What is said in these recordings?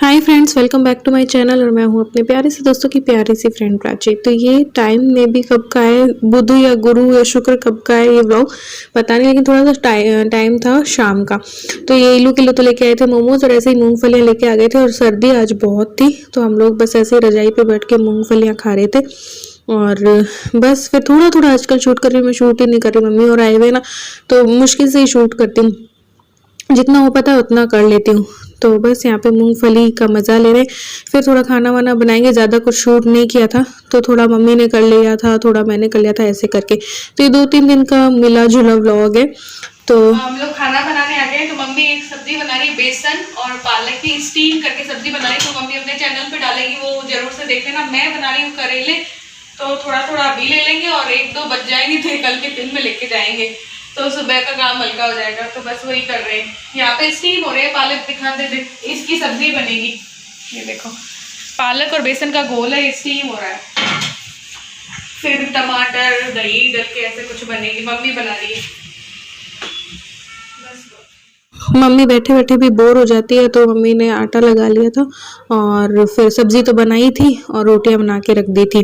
Hi friends, welcome back to my channel. और मैं हूं अपने प्यारे से दोस्तों की प्यारी सी फ्रेंड प्राची। तो ये टाइम में भी कब का है, बुध या गुरु या शुक्र कब का है ये व्लॉग पता नहीं, लेकिन थोड़ा सा टाइम था शाम का। तो ये इलू के लिए तो लेके आए थे मोमोज, और ऐसे ही मूंगफलियां लेके आ गए थे। और सर्दी आज बहुत थी, तो हम लोग बस ऐसे ही रजाई पे बैठ के मूंगफलियां खा रहे थे। और बस फिर थोड़ा थोड़ा आजकल शूट कर रही हूँ, मैं शूट ही नहीं कर रही। मम्मी और आए हुए ना, तो मुश्किल से ही शूट करती हूँ, जितना हो पाता है उतना कर लेती हूँ। तो बस यहाँ पे मूंगफली का मज़ा ले रहे। फिर थोड़ा खाना वाना बनाएंगे, ज़्यादा कुछ शूट नहीं किया था, तो थोड़ा मम्मी ने कर लिया था, थोड़ा मैंने कर लिया था, ऐसे करके। तो ये 2-3 दिन का मिला जुला व्लॉग है। तो हम लोग खाना बनाने आ गए। तो मम्मी एक सब्जी बना रही है, बेसन और पालक की स्टीम करके सब्जी बना रही। तो मम्मी अपने चैनल पे डालेगी, वो जरूर से देख लेना। मैं बना रही हूँ करेले, तो थोड़ा थोड़ा अभी ले लेंगे और 1-2 बच जाएंगे तो कल के दिन में लेके जाएंगे, तो सुबह का काम हल्का हो जाएगा। तो बस वही कर रहे हैं। यहाँ पे स्टीम हो रही है, पालक दिखाते थे, इसकी सब्जी बनेगी। ये देखो, पालक और बेसन का घोल है, स्टीम हो रहा है। फिर टमाटर दही डल के ऐसे कुछ बनेगी, मम्मी बना रही है। मम्मी बैठे बैठे भी बोर हो जाती है, तो मम्मी ने आटा लगा लिया था, और फिर सब्जी तो बनाई थी और रोटियां बना के रख दी थी,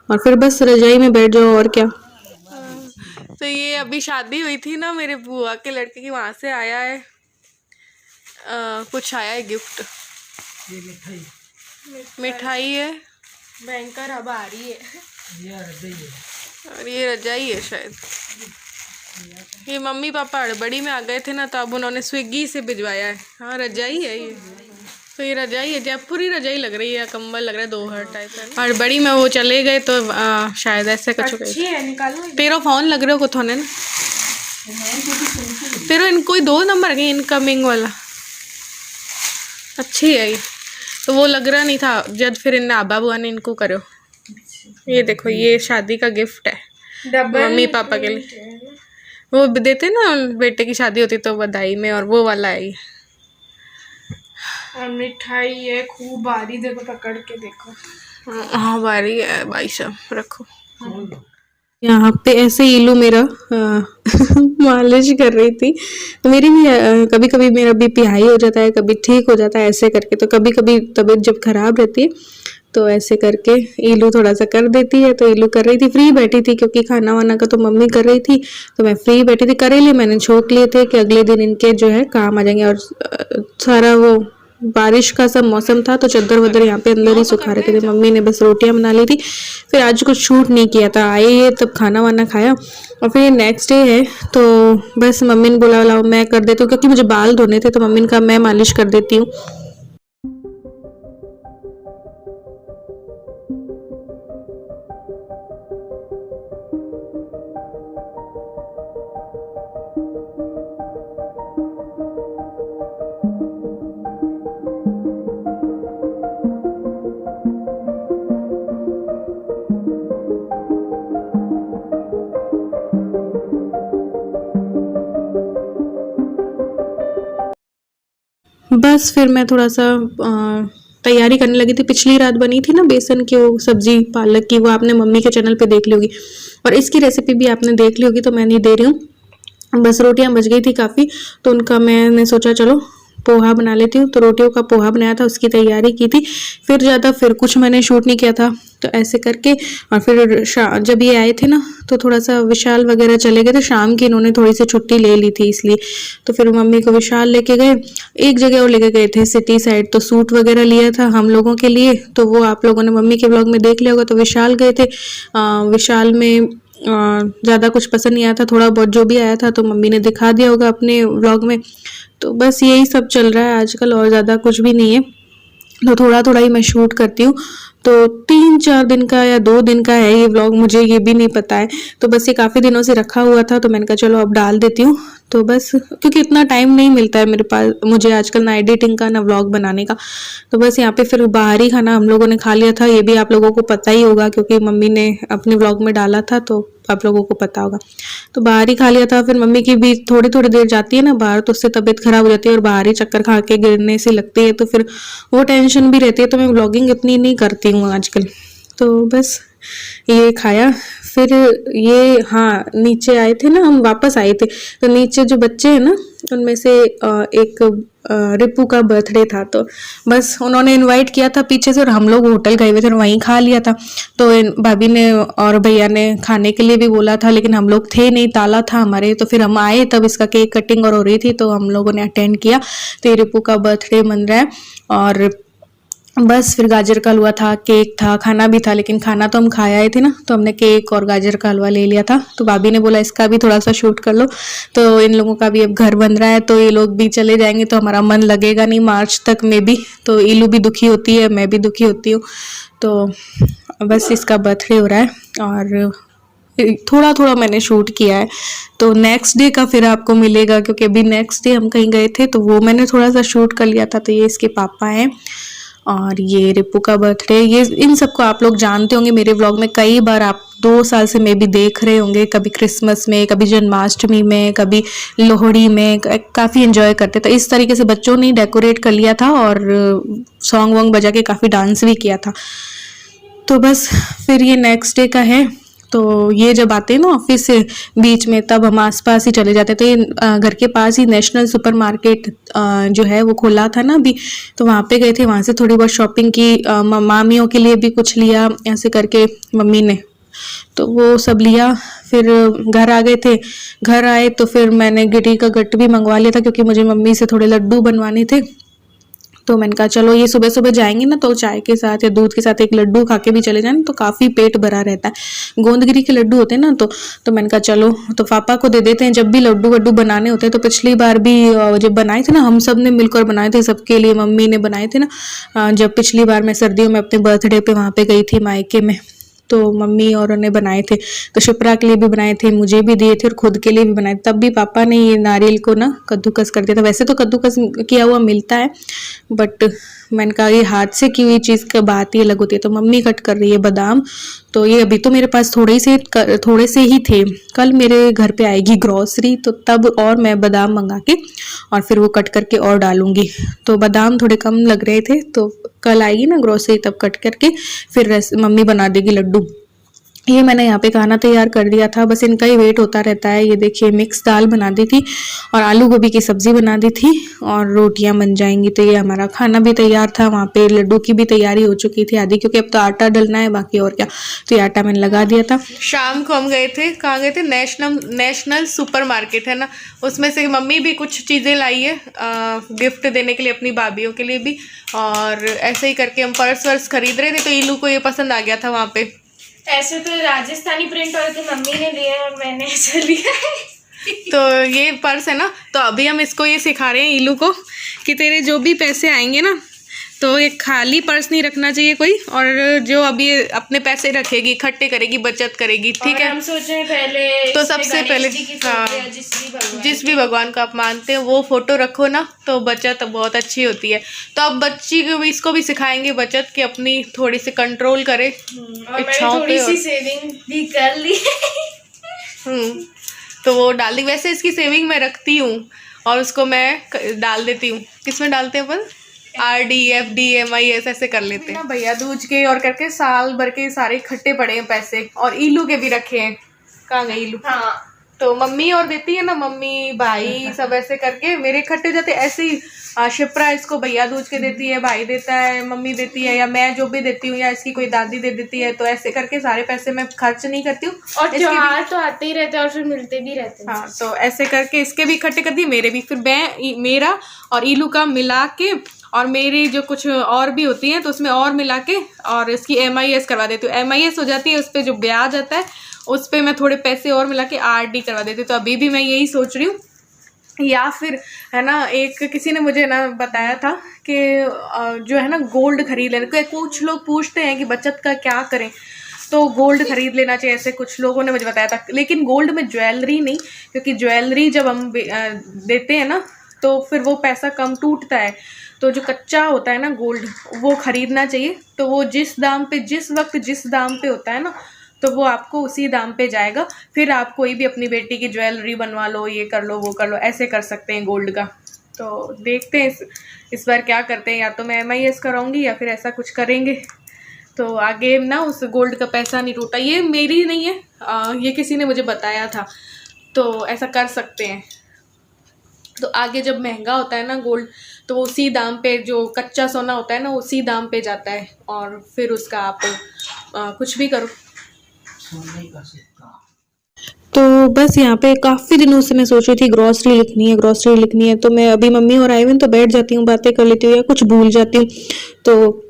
और फिर बस रजाई में बैठ जाओ और क्या। तो ये अभी शादी हुई थी ना मेरे बुआ के लड़के की, वहां से आया है कुछ आया है गिफ्ट। ये मिठाई है, भयंकर हवा आ रही है। और ये रजाई है शायद। ये मम्मी पापा हड़बड़ी में आ गए थे ना, तो अब उन्होंने स्विगी से भिजवाया है। हाँ, रजाई है ये। तो ये रजाई है, जयपुरी रजाई लग रही है, कंबल लग रहा है, 2 हर टाइप है। हड़बड़ी में वो चले गए, तो शायद ऐसे कुछ अच्छी है, निकालो। तेरा फोन लग रहा हो कुछ होने ना, तेरा इनको 2 नंबर के इनकमिंग वाला अच्छी है ये। तो वो लग रहा नहीं था, जब फिर इन आबा बुआ ने इनको करो। ये देखो, ये शादी का गिफ्ट है मम्मी पापा के लिए। वो देते ना, बेटे की शादी होती तो बधाई में, और वो वाला है ये। और मिठाई है खूब भारी, देखो पकड़ के देखो। हाँ भारी है भाई साहब, रखो। यहाँ पे ऐसे इलू मेरा मालिश कर रही थी। तो मेरी भी कभी कभी मेरा बीपी हाई हो जाता है, कभी ठीक हो जाता है ऐसे करके। तो कभी कभी तबीयत जब खराब रहती है, तो ऐसे करके इलू थोड़ा सा कर देती है। तो इलू कर रही थी, फ्री बैठी थी, क्योंकि खाना वाना का तो मम्मी कर रही थी, तो मैं फ्री बैठी थी। करेले मैंने छोक लिए थे कि अगले दिन इनके जो है काम आ जाएंगे। और सारा वो बारिश का सब मौसम था, तो चद्दर वद्दर यहाँ पे अंदर ही सुखा रखे थे। मम्मी ने बस रोटियां बना ली थी, फिर आज कुछ शूट नहीं किया था। आए ये तब खाना वाना खाया, और फिर ये नेक्स्ट डे है, तो बस मम्मी ने बोला लाओ मैं कर देती हूँ, क्योंकि मुझे बाल धोने थे, तो मम्मी ने कहा मैं मालिश कर देती हूँ। बस फिर मैं थोड़ा सा तैयारी करने लगी थी। पिछली रात बनी थी ना बेसन की वो सब्जी पालक की, वो आपने मम्मी के चैनल पे देख ली होगी, और इसकी रेसिपी भी आपने देख ली होगी, तो मैं नहीं दे रही हूँ। बस रोटियां बच गई थी काफ़ी, तो उनका मैंने सोचा चलो पोहा बना लेती हूँ। तो रोटियों का पोहा बनाया था, उसकी तैयारी की थी। फिर कुछ मैंने शूट नहीं किया था, तो ऐसे करके। और फिर जब ये आए थे ना, तो थोड़ा सा विशाल वगैरह चले गए थे शाम की, इन्होंने थोड़ी सी छुट्टी ले ली थी इसलिए। तो फिर मम्मी को विशाल लेके गए, एक जगह और लेके गए थे सिटी साइड, तो सूट वगैरह लिया था हम लोगों के लिए। तो वो आप लोगों ने मम्मी के ब्लॉग में देख लिया होगा। तो विशाल गए थे, विशाल में ज़्यादा कुछ पसंद नहीं आया था, थोड़ा बहुत जो भी आया था तो मम्मी ने दिखा दिया होगा अपने व्लॉग में। तो बस यही सब चल रहा है आजकल, और ज़्यादा कुछ भी नहीं है। तो थोड़ा थोड़ा ही मैं शूट करती हूँ। तो 3-4 दिन का या 2 दिन का है ये व्लॉग, मुझे ये भी नहीं पता है। तो बस ये काफ़ी दिनों से रखा हुआ था, तो मैंने कहा चलो अब डाल देती हूँ। तो बस क्योंकि इतना टाइम नहीं मिलता है मेरे पास, मुझे आजकल ना एडिटिंग का ना व्लॉग बनाने का। तो बस यहाँ पे फिर बाहरी खाना हम लोगों ने खा लिया था, ये भी आप लोगों को पता ही होगा, क्योंकि मम्मी ने अपने व्लॉग में डाला था, तो आप लोगों को पता होगा। तो बाहर ही खा लिया था। फिर मम्मी की भी थोड़ी थोड़ी देर जाती है ना बाहर, तो उससे तबीयत खराब हो जाती है, और बाहर ही चक्कर खा के गिरने से लगती है, तो फिर वो टेंशन भी रहती है। तो मैं व्लॉगिंग इतनी नहीं करती हूँ आजकल। तो बस ये खाया, फिर ये हाँ नीचे आए थे ना, हम वापस आए थे, तो नीचे जो बच्चे हैं ना, उनमें से एक रिपू का बर्थडे था, तो बस उन्होंने इनवाइट किया था पीछे से और हम लोग होटल गए हुए थे और वहीं खा लिया था। तो भाभी ने और भैया ने खाने के लिए भी बोला था, लेकिन हम लोग थे नहीं, ताला था हमारे। तो फिर हम आए तब इसका केक कटिंग और हो रही थी, तो हम लोगों ने अटेंड किया। तो ये रिपू का बर्थडे मन रहा है और बस फिर गाजर का हलवा था, केक था, खाना भी था, लेकिन खाना तो हम खाया ही थे ना, तो हमने केक और गाजर का हलवा ले लिया था। तो भाभी ने बोला इसका भी थोड़ा सा शूट कर लो। तो इन लोगों का भी अब घर बन रहा है, तो ये लोग भी चले जाएंगे तो हमारा मन लगेगा नहीं मार्च तक में भी। तो इलू भी दुखी होती है, मैं भी दुखी होती हूँ। तो बस इसका बर्थडे हो रहा है और थोड़ा थोड़ा मैंने शूट किया है। तो नेक्स्ट डे का फिर आपको मिलेगा, क्योंकि अभी नेक्स्ट डे हम कहीं गए थे तो वो मैंने थोड़ा सा शूट कर लिया था। तो ये इसके पापा हैं और ये रिपू का बर्थडे। ये इन सबको आप लोग जानते होंगे, मेरे व्लॉग में कई बार आप 2 साल से मे भी देख रहे होंगे, कभी क्रिसमस में, कभी जन्माष्टमी में, कभी लोहड़ी में, काफ़ी एंजॉय करते। तो इस तरीके से बच्चों ने डेकोरेट कर लिया था और सॉन्ग वॉन्ग बजा के काफ़ी डांस भी किया था। तो बस फिर ये नेक्स्ट डे का है। तो ये जब आते हैं ना ऑफिस से बीच में, तब हम आसपास ही चले जाते थे। घर के पास ही नेशनल सुपरमार्केट जो है वो खोला था ना अभी, तो वहाँ पे गए थे, वहाँ से थोड़ी बहुत शॉपिंग की, मामियों के लिए भी कुछ लिया, ऐसे करके मम्मी ने, तो वो सब लिया। फिर घर आ गए थे। घर आए तो फिर मैंने गिरी का गट भी मंगवा लिया था, क्योंकि मुझे मम्मी से थोड़े लड्डू बनवाने थे। तो मैंने कहा चलो ये सुबह सुबह जाएंगे ना, तो चाय के साथ या दूध के साथ एक लड्डू खा के भी चले जाएं तो काफ़ी पेट भरा रहता है। गोंदगिरी के लड्डू होते हैं ना, तो मैंने कहा चलो तो पापा को दे देते हैं। जब भी लड्डू वड्डू बनाने होते हैं, तो पिछली बार भी जब बनाए थे ना, हम सब ने मिलकर बनाए थे, सबके लिए मम्मी ने बनाए थे ना। जब पिछली बार मैं सर्दियों में अपने बर्थडे पे वहाँ पे गई थी मायके में, तो मम्मी और उन्हें बनाए थे। तो शिप्रा के लिए भी बनाए थे, मुझे भी दिए थे और खुद के लिए भी बनाए। तब भी पापा ने ये नारियल को ना कद्दूकस कर दिया था। वैसे तो कद्दूकस किया हुआ मिलता है, बट मैंने कहा ये हाथ से की हुई चीज़ की बात ही अलग होती है। तो मम्मी कट कर रही है बादाम। तो ये अभी तो मेरे पास थोड़े से ही थे। कल मेरे घर पे आएगी ग्रॉसरी, तो तब और मैं बादाम मंगा के और फिर वो कट करके और डालूंगी। तो बादाम थोड़े कम लग रहे थे, तो कल आएगी ना ग्रॉसरी तब कट करके फिर मम्मी बना देगी लड्डू। ये मैंने यहाँ पे खाना तैयार कर दिया था, बस इनका ही वेट होता रहता है। ये देखिए मिक्स दाल बना दी थी और आलू गोभी की सब्जी बना दी थी और रोटियां बन जाएंगी। तो ये हमारा खाना भी तैयार था। वहाँ पे लड्डू की भी तैयारी हो चुकी थी आधी, क्योंकि अब तो आटा डलना है बाकी, और क्या। तो ये आटा मैंने लगा दिया था। शाम को हम गए थे, कहाँ गए थे, नेशनल सुपरमार्केट है ना, उसमें से मम्मी भी कुछ चीज़ें लाई है गिफ्ट देने के लिए, अपनी भाभीयों के लिए भी। और ऐसे ही करके हम पर्स वर्स खरीद रहे थे, तो इलू को ये पसंद आ गया था वहाँ पे। ऐसे तो राजस्थानी प्रिंट वाले तो मम्मी ने लिए और मैंने ऐसे लिया है। तो ये पर्स है ना, तो अभी हम इसको ये सिखा रहे हैं इलू को कि तेरे जो भी पैसे आएंगे ना, तो एक खाली पर्स नहीं रखना चाहिए कोई, और जो अभी अपने पैसे रखेगी, इकट्ठे करेगी, बचत करेगी, ठीक है। हम सोच रहे पहले तो सबसे पहले हाँ, जिस भी भगवान को आप मानते हैं वो फोटो रखो ना, तो बचत बहुत अच्छी होती है। तो अब बच्ची को भी, इसको भी सिखाएंगे बचत की, अपनी थोड़ी सी कंट्रोल करे इच्छाओं पे। थोड़ी सी सेविंग भी कर ली। तो वो डाल दी। वैसे इसकी सेविंग मैं रखती हूँ और उसको मैं डाल देती हूँ। किसमें डालते हैं अपन? RD FD MIS ऐसे कर लेते हैं। भैया दूज के और करके साल भर के सारे इकट्ठे पड़े हैं पैसे, और इलू के भी रखे हैं। कहाँ गए इलू? हाँ, तो मम्मी और देती है ना, मम्मी भाई सब ऐसे करके मेरे इकट्ठे जाते। ऐसे ही शिप्रा इसको भैया दूज के देती है, भाई देता है, मम्मी देती है, या मैं जो भी देती हूँ, या इसकी कोई दादी दे देती है। तो ऐसे करके सारे पैसे मैं खर्च नहीं करती हूँ। और त्योहार तो आते ही रहते हैं और फिर मिलते भी रहते हैं। हाँ, तो ऐसे करके इसके भी इकट्ठे करती है, मेरे भी। फिर मैं मेरा और इलू का मिला के, और मेरी जो कुछ और भी होती हैं तो उसमें और मिला के, और इसकी MIS करवा देती हूँ। MIS हो जाती है, उस पर जो ब्याज आता है उस पर मैं थोड़े पैसे और मिला के RD करवा देती हूँ। तो अभी भी मैं यही सोच रही हूँ। या फिर है ना, एक किसी ने मुझे ना बताया था कि जो है ना गोल्ड खरीद लेना। कुछ लोग पूछते हैं कि बचत का क्या करें, तो गोल्ड खरीद लेना चाहिए, ऐसे कुछ लोगों ने मुझे बताया था। लेकिन गोल्ड में ज्वेलरी नहीं, क्योंकि ज्वेलरी जब हम देते हैं ना, तो फिर वो पैसा कम टूटता है। तो जो कच्चा होता है ना गोल्ड, वो खरीदना चाहिए। तो वो जिस दाम पे, जिस वक्त जिस दाम पे होता है ना, तो वो आपको उसी दाम पे जाएगा। फिर आप कोई भी अपनी बेटी की ज्वेलरी बनवा लो, ये कर लो, वो कर लो, ऐसे कर सकते हैं गोल्ड का। तो देखते हैं इस बार क्या करते हैं। या तो मैं MIS कराऊंगी या फिर ऐसा कुछ करेंगे, तो आगे ना उस गोल्ड का पैसा नहीं टूटा। ये मेरी नहीं है, ये किसी ने मुझे बताया था, तो ऐसा कर सकते हैं। तो आगे जब महंगा होता है ना गोल्ड, तो वो उसी दाम पे, जो कच्चा सोना होता है ना उसी दाम पे जाता है, और फिर उसका आप कुछ भी करो। तो बस यहाँ पे काफ़ी दिनों से मैं सोच रही थी ग्रॉसरी लिखनी है, तो मैं अभी मम्मी और आई हुई तो बैठ जाती हूँ, बातें कर लेती हूँ या कुछ भूल जाती हूँ, तो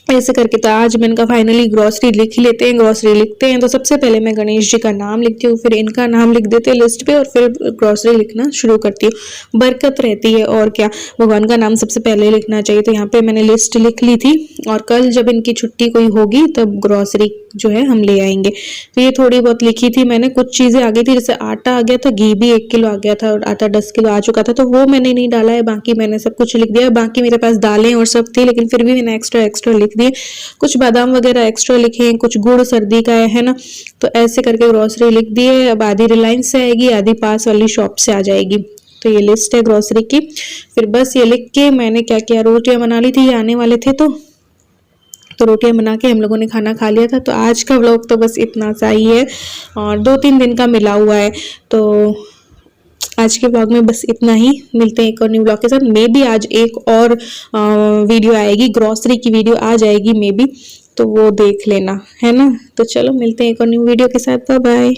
ऐसे करके तो आज मैंने कहा फाइनली ग्रॉसरी लिख ही लेते हैं। ग्रॉसरी लिखते हैं तो सबसे पहले मैं गणेश जी का नाम लिखती हूँ, फिर इनका नाम लिख देते हैं लिस्ट पे, और फिर ग्रॉसरी लिखना शुरू करती हूँ। बरकत रहती है और क्या, भगवान का नाम सबसे पहले लिखना चाहिए। तो यहाँ पे मैंने लिस्ट लिख ली थी, और कल जब इनकी छुट्टी कोई होगी तब ग्रॉसरी जो है हम ले आएंगे। तो ये थोड़ी बहुत लिखी थी मैंने, कुछ चीज़ें आ गई थी, जैसे आटा आ गया था, घी भी 1 किलो आ गया था, और आटा 10 किलो आ चुका था, तो वो मैंने नहीं डाला है, बाकी मैंने सब कुछ लिख दिया। बाकी मेरे पास दालें और सब थी, लेकिन फिर भी मैंने एक्स्ट्रा लिख दिए, कुछ बादाम वगैरह एक्स्ट्रा लिखे हैं, कुछ गुड़ सर्दी का है ना, तो ऐसे करके ग्रॉसरी लिख दी है। अब आधी रिलायंस से आएगी, आधी पास वाली शॉप से आ जाएगी। तो ये लिस्ट है ग्रॉसरी की। फिर बस ये लिख के मैंने क्या किया, रोटियां बना ली थी, ये आने वाले थे तो रोटियां बना के हम लोगों ने खाना खा लिया था। तो आज का व्लॉग तो बस इतना सा ही है, और 2-3 दिन का मिला हुआ है। तो आज के व्लॉग में बस इतना ही, मिलते हैं एक और न्यू व्लॉग के साथ। मे बी आज एक और वीडियो आएगी, ग्रॉसरी की वीडियो आ जाएगी मे बी, तो वो देख लेना, है ना। तो चलो मिलते हैं एक और न्यू वीडियो के साथ, बाय बाय।